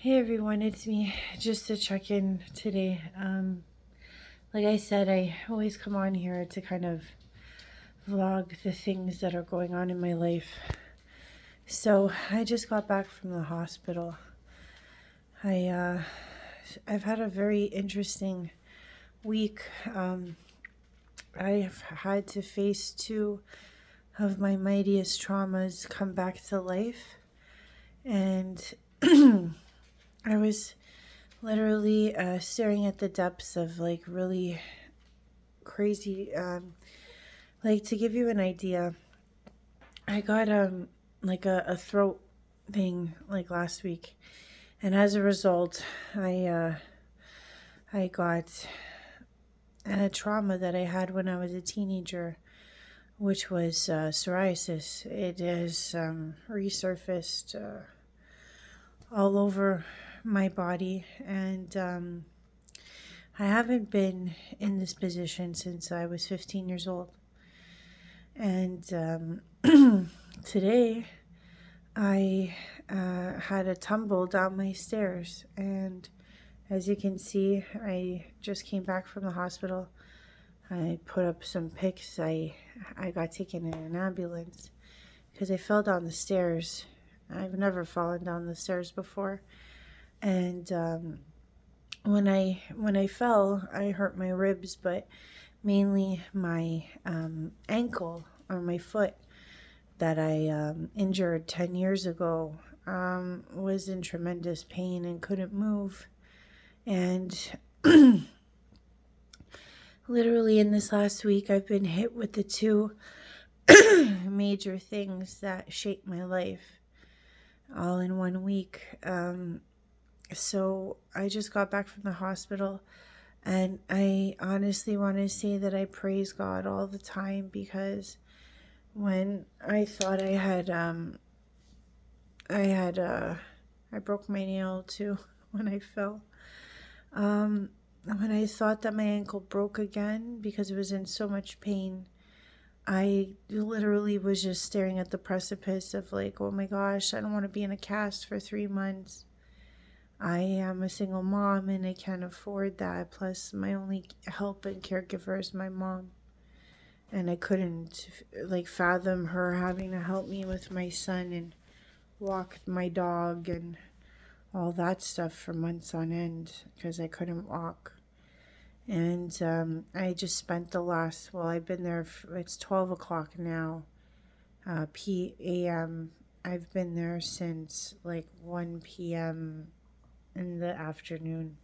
Hey everyone, it's me. Just to check in today. Like I said, I always come on here to kind of vlog the things that are going on in my life. So I just got back from the hospital. I've had a very interesting week. I've had to face two of my mightiest traumas come back to life, and I was literally staring at the depths of like really crazy. Like, to give you an idea, I got like a throat thing like last week, and as a result, I got a trauma that I had when I was a teenager, which was psoriasis. It has resurfaced all over my body, and I haven't been in this position since I was 15 years old. And today I had a tumble down my stairs, and as you can see, I just came back from the hospital. I put up some pics. I got taken in an ambulance because I fell down the stairs. I've never fallen down the stairs before, and when I fell, I hurt my ribs, but mainly my ankle or my foot that I injured 10 years ago was in tremendous pain and couldn't move. And literally in this last week, I've been hit with the two major things that shaped my life all in 1 week. So I just got back from the hospital, and I honestly want to say that I praise God all the time, because when I thought I broke my nail too when I fell. When I thought that my ankle broke again because it was in so much pain, I literally was just staring at the precipice of like, oh my gosh, I don't want to be in a cast for 3 months. I am a single mom and I can't afford that. Plus, my only help and caregiver is my mom. And I couldn't like fathom her having to help me with my son and walk my dog and all that stuff for months on end because I couldn't walk. And I just spent the last, well, I've been there, it's 12 o'clock now, p.a.m. I've been there since like 1 p.m. in the afternoon.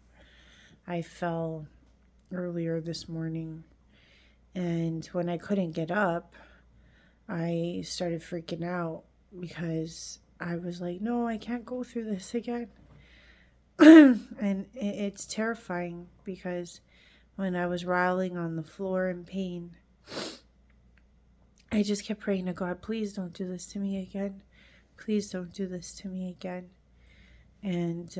I fell earlier this morning, and when I couldn't get up, I started freaking out because I was like, no, I can't go through this again. And it's terrifying because when I was writhing on the floor in pain, I just kept praying to God, please don't do this to me again. Please don't do this to me again. And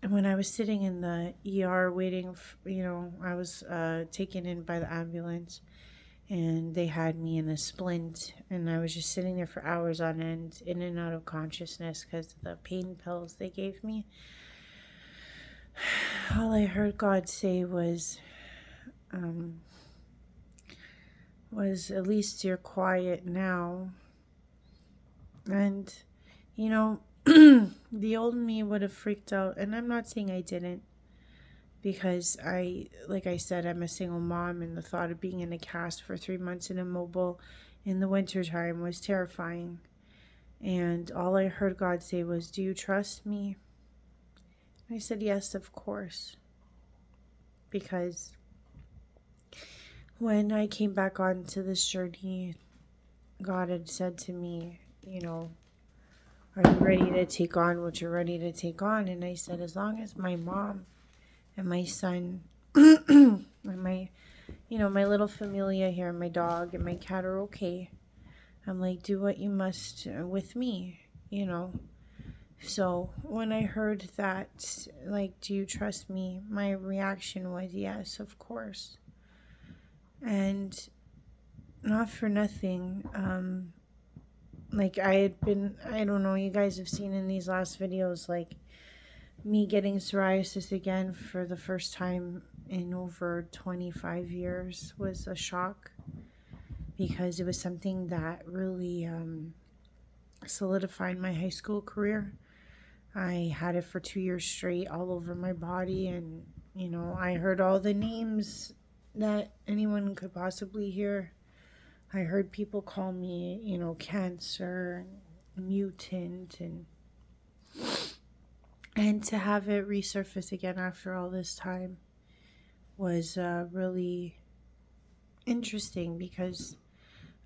when I was sitting in the ER waiting, I was taken in by the ambulance, and they had me in a splint, and I was just sitting there for hours on end, in and out of consciousness because of the pain pills they gave me. All I heard God say was at least you're quiet now. And, the old me would have freaked out, and I'm not saying I didn't, because like I said, I'm a single mom, and the thought of being in a cast for 3 months and immobile in the wintertime was terrifying. And all I heard God say was, do you trust me? I said, yes, of course. Because when I came back onto this journey, God had said to me, are you ready to take on what you're ready to take on? And I said, as long as my mom and my son and my little familia here, my dog and my cat are okay, I'm like, do what you must with me, So when I heard that, like, do you trust me? My reaction was, yes, of course. And not for nothing, like I don't know, you guys have seen in these last videos, like me getting psoriasis again for the first time in over 25 years was a shock, because it was something that really solidified my high school career. I had it for 2 years straight all over my body, and I heard all the names that anyone could possibly hear. I heard people call me, cancer, mutant, and to have it resurface again after all this time was really interesting, because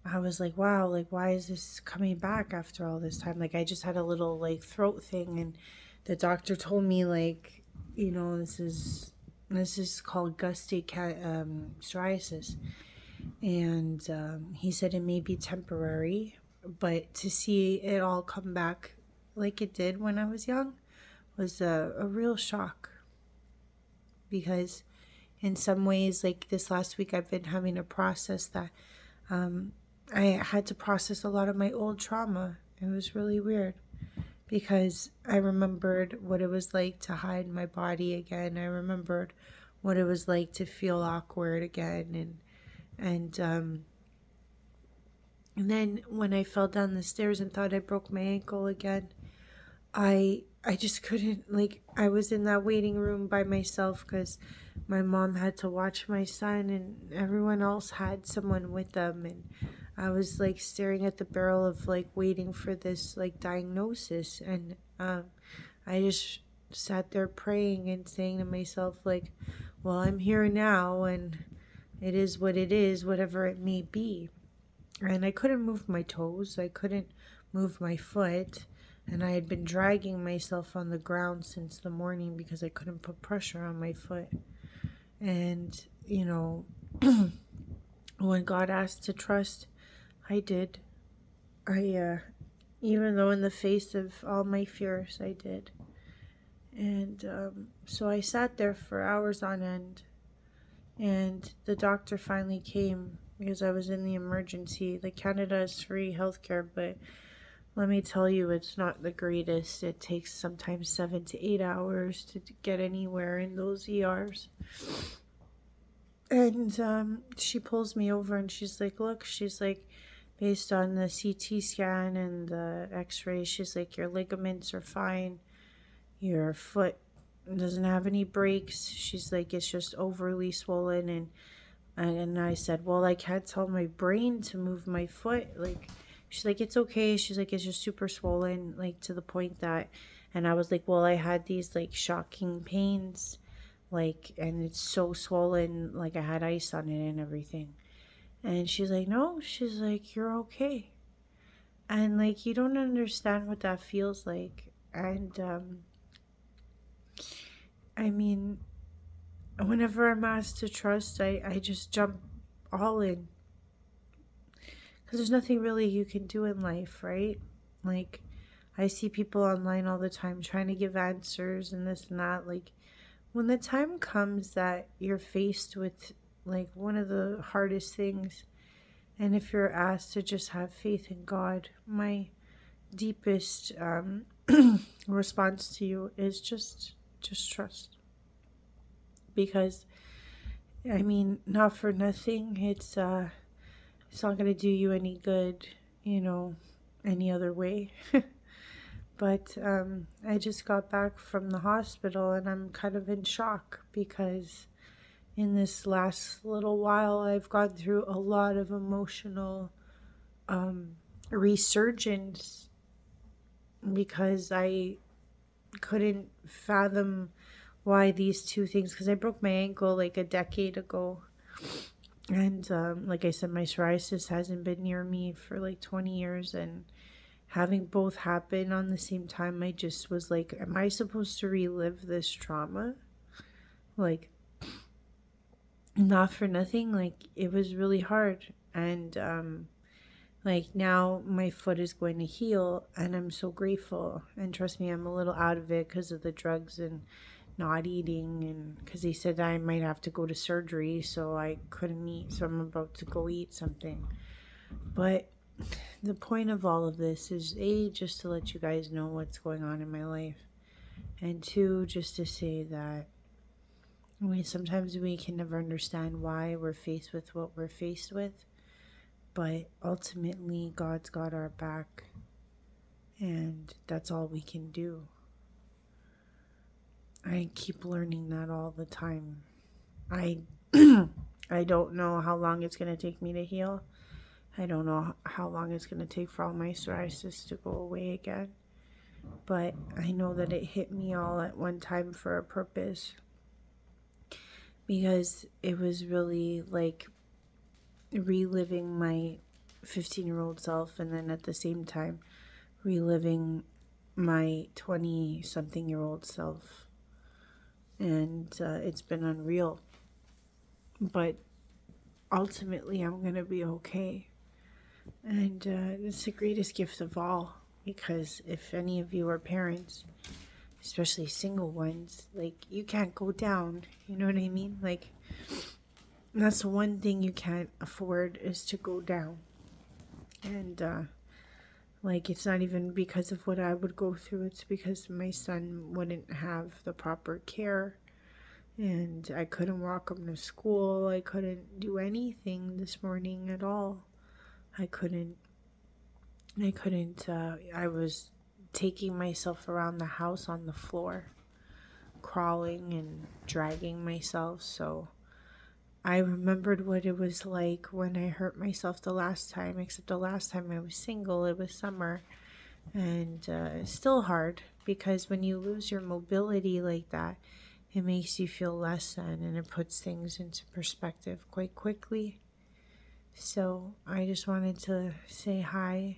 I was like, wow, like, why is this coming back after all this time? Like, I just had a little, like, throat thing, and the doctor told me, like, this is called gusty psoriasis. And he said it may be temporary, but to see it all come back like it did when I was young was a real shock, because in some ways, like this last week, I've been having to process that. I had to process a lot of my old trauma. It was really weird, because I remembered what it was like to hide my body again. I remembered what it was like to feel awkward again, and then when I fell down the stairs and thought I broke my ankle again, I just couldn't, like, I was in that waiting room by myself, because my mom had to watch my son and everyone else had someone with them, and I was like staring at the barrel of like waiting for this like diagnosis, and I just sat there praying and saying to myself, like, well, I'm here now, and it is what it is, whatever it may be. And I couldn't move my toes, I couldn't move my foot, and I had been dragging myself on the ground since the morning because I couldn't put pressure on my foot. And when God asked to trust, I did. Even though in the face of all my fears, I did. And so I sat there for hours on end, and the doctor finally came because I was in the emergency. Like, Canada is free healthcare, but let me tell you, it's not the greatest. It takes sometimes 7 to 8 hours to get anywhere in those ERs. And she pulls me over and she's like, look, she's like, based on the CT scan and the x-ray, she's like, your ligaments are fine. Your foot doesn't have any breaks. She's like, it's just overly swollen. And I said, well, I can't tell my brain to move my foot. Like, she's like, it's okay. She's like, it's just super swollen, like to the point that, and I was like, well, I had these like shocking pains, like, and it's so swollen, like I had ice on it and everything. And she's like, no, she's like, you're okay. And like, you don't understand what that feels like. And I mean, whenever I'm asked to trust, I just jump all in, because there's nothing really you can do in life, right? Like, I see people online all the time trying to give answers and this and that. Like, when the time comes that you're faced with like one of the hardest things, and if you're asked to just have faith in God, my deepest response to you is just trust. Because I mean, not for nothing, it's not going to do you any good, any other way. But I just got back from the hospital and I'm kind of in shock, because in this last little while I've gone through a lot of emotional resurgence, because I couldn't fathom why these two things, because I broke my ankle like a decade ago, and like I said, my psoriasis hasn't been near me for like 20 years, and having both happen on the same time, I just was like, am I supposed to relive this trauma? Like, not for nothing, like, it was really hard. And like, now my foot is going to heal, and I'm so grateful. And trust me, I'm a little out of it because of the drugs and not eating, and because they said I might have to go to surgery, so I couldn't eat, so I'm about to go eat something. But the point of all of this is, just to let you guys know what's going on in my life, And two, just to say that sometimes we can never understand why we're faced with what we're faced with, but ultimately God's got our back, and that's all we can do. I keep learning that all the time. I I don't know how long it's going to take me to heal. I don't know how long it's going to take for all my psoriasis to go away again. But I know that it hit me all at one time for a purpose. Because it was really like reliving my 15-year-old self, and then at the same time reliving my 20-something-year-old self. And it's been unreal. But ultimately, I'm going to be okay. And it's the greatest gift of all. Because if any of you are parents, especially single ones, like, you can't go down. You know what I mean? Like, that's the one thing you can't afford, is to go down. And, like, it's not even because of what I would go through. It's because my son wouldn't have the proper care. And I couldn't walk him to school. I couldn't do anything this morning at all. I was taking myself around the house on the floor, crawling and dragging myself. So I remembered what it was like when I hurt myself the last time, except the last time I was single, it was summer. And it's still hard, because when you lose your mobility like that, it makes you feel less than, and it puts things into perspective quite quickly. So I just wanted to say hi,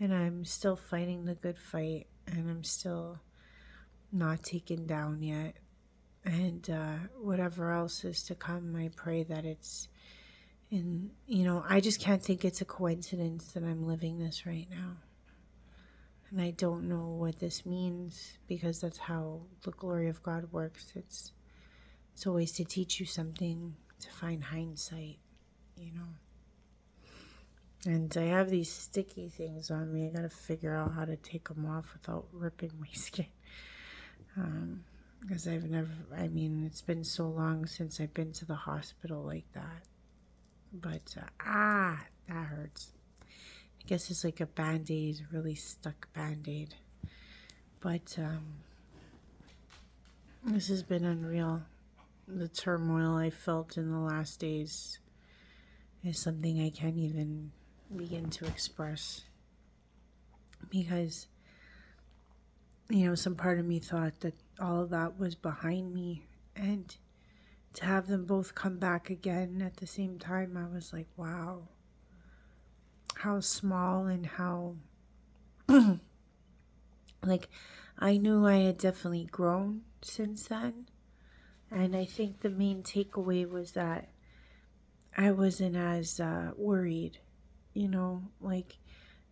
and I'm still fighting the good fight, and I'm still not taken down yet. And whatever else is to come, I pray that it's I just can't think it's a coincidence that I'm living this right now. And I don't know what this means, because that's how the glory of God works. It's always to teach you something, to find hindsight, And I have these sticky things on me. I gotta figure out how to take them off without ripping my skin. Because it's been so long since I've been to the hospital like that. But, that hurts. I guess it's like a Band-Aid, really stuck Band-Aid. But this has been unreal. The turmoil I felt in the last days is something I can't even begin to express. Because, some part of me thought that all of that was behind me. And to have them both come back again at the same time, I was like, wow. How small and how like, I knew I had definitely grown since then. And I think the main takeaway was that I wasn't as worried, like,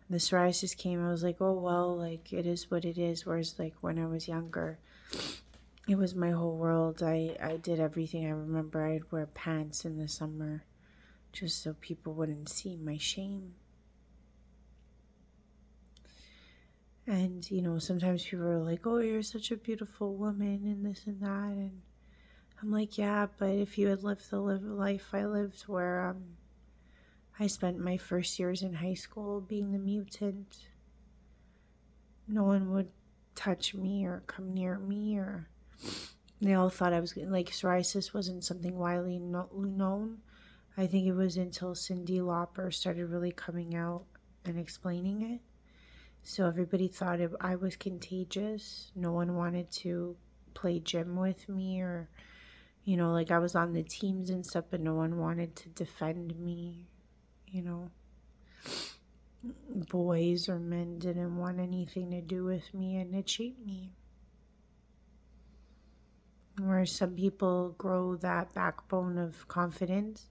the psoriasis came, I was like, oh well, like, it is what it is. Whereas, like, when I was younger, it was my whole world. I did everything. I remember I'd wear pants in the summer just so people wouldn't see my shame. And, sometimes people are like, oh, you're such a beautiful woman and this and that. And I'm like, yeah, but if you had lived the life I lived, where I spent my first years in high school being the mutant, no one would touch me or come near me, or they all thought I was, like, psoriasis wasn't something widely known. I think it was until Cyndi Lauper started really coming out and explaining it. So everybody thought I was contagious. No one wanted to play gym with me, or, like, I was on the teams and stuff, but no one wanted to defend me, Boys or men didn't want anything to do with me, and it shaped me. Where some people grow that backbone of confidence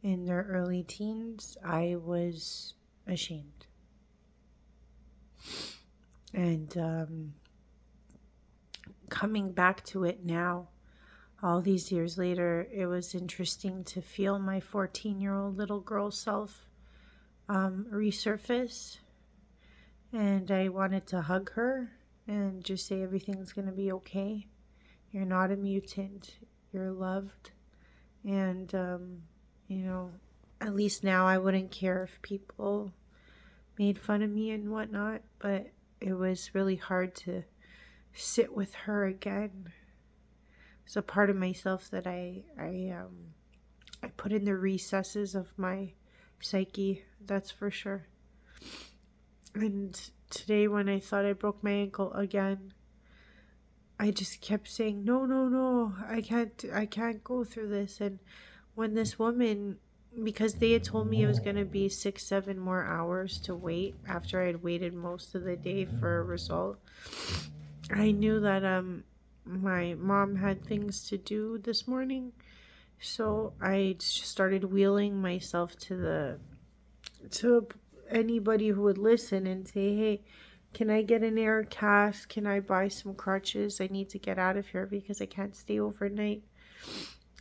in their early teens, I was ashamed. And coming back to it now, all these years later, it was interesting to feel my 14-year-old little girl self resurface. And I wanted to hug her, and just say everything's going to be okay. You're not a mutant. You're loved. And, at least now I wouldn't care if people made fun of me and whatnot, but it was really hard to sit with her again. It's a part of myself that I put in the recesses of my psyche, that's for sure. And today when I thought I broke my ankle again, I just kept saying, no, no, no, I can't go through this. And when this woman, because they had told me it was going to be 6-7 more hours to wait after I had waited most of the day for a result, I knew that my mom had things to do this morning. So I just started wheeling myself to anybody who would listen and say, hey, can I get an air cast? Can I buy some crutches? I need to get out of here because I can't stay overnight.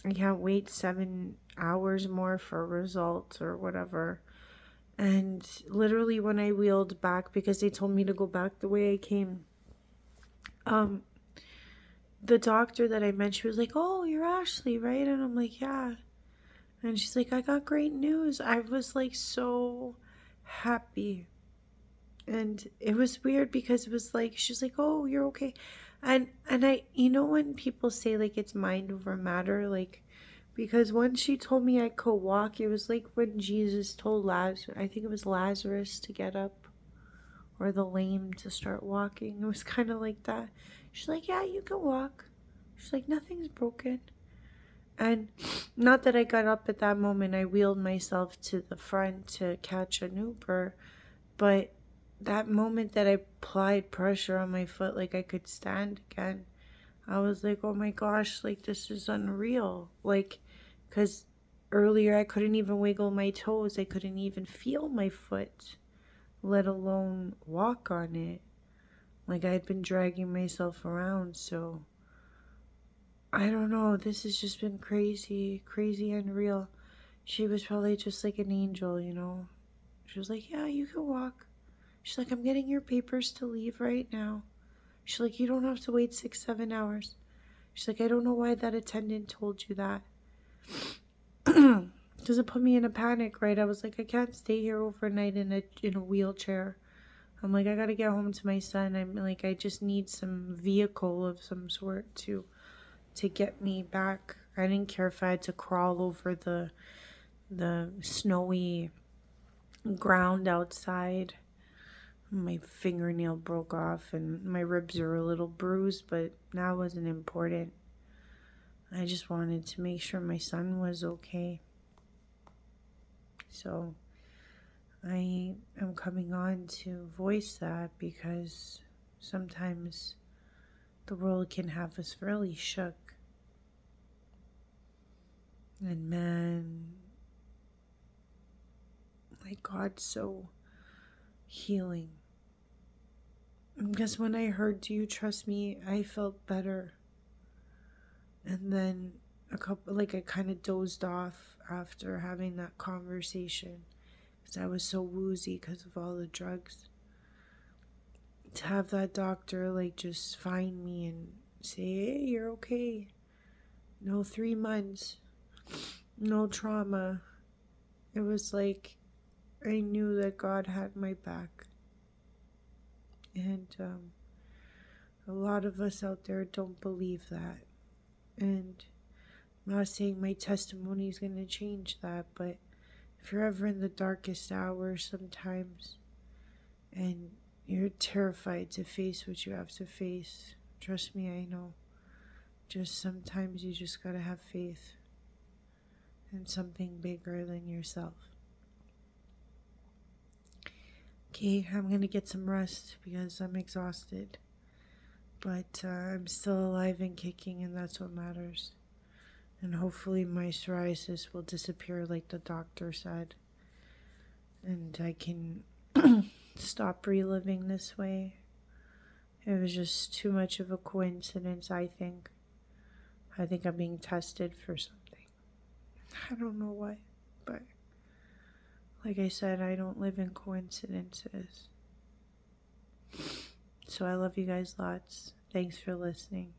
I can't wait 7 hours more for a result or whatever. And literally when I wheeled back, because they told me to go back the way I came, the doctor that I met, she was like, oh, you're Ashley, right? And I'm like, yeah. And she's like, I got great news. I was like so happy. And it was weird because it was like, she's like, oh, you're okay. And I, when people say like it's mind over matter, like, because when she told me I could walk, it was like when Jesus told Lazarus, I think it was Lazarus, to get up, or the lame to start walking. It was kind of like that. She's like, yeah, you can walk. She's like, nothing's broken. And not that I got up at that moment, I wheeled myself to the front to catch an Uber, but that moment that I applied pressure on my foot, like I could stand again, I was like, oh my gosh, like this is unreal. Like, because earlier I couldn't even wiggle my toes, I couldn't even feel my foot, let alone walk on it. Like I had been dragging myself around. So I don't know, this has just been crazy, crazy, unreal. She was probably just like an angel, She was like, yeah, you can walk. She's like, I'm getting your papers to leave right now. She's like, you don't have to wait 6-7 hours. She's like, I don't know why that attendant told you that. Does it put me in a panic, right? I was like, I can't stay here overnight in a wheelchair. I'm like, I gotta get home to my son. I'm like, I just need some vehicle of some sort to get me back. I didn't care if I had to crawl over the snowy ground outside. My fingernail broke off and my ribs are a little bruised, but that wasn't important. I just wanted to make sure my son was okay. So I am coming on to voice that because sometimes the world can have us really shook. And man, like God's so healing. Because when I heard, do you trust me? I felt better. And then I kind of dozed off after having that conversation because I was so woozy because of all the drugs. To have that doctor like just find me and say, hey, you're okay. No 3 months. No trauma. It was like I knew that God had my back. And a lot of us out there don't believe that. And I'm not saying my testimony is going to change that, but if you're ever in the darkest hours sometimes and you're terrified to face what you have to face, trust me, I know. Just sometimes you just gotta have faith in something bigger than yourself. Okay, I'm gonna get some rest because I'm exhausted. But I'm still alive and kicking, and that's what matters. And hopefully my psoriasis will disappear like the doctor said. And I can stop reliving this way. It was just too much of a coincidence, I think. I think I'm being tested for something. I don't know what, but like I said, I don't live in coincidences. So I love you guys lots. Thanks for listening.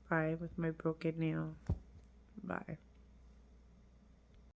Bye with my broken nail. Bye.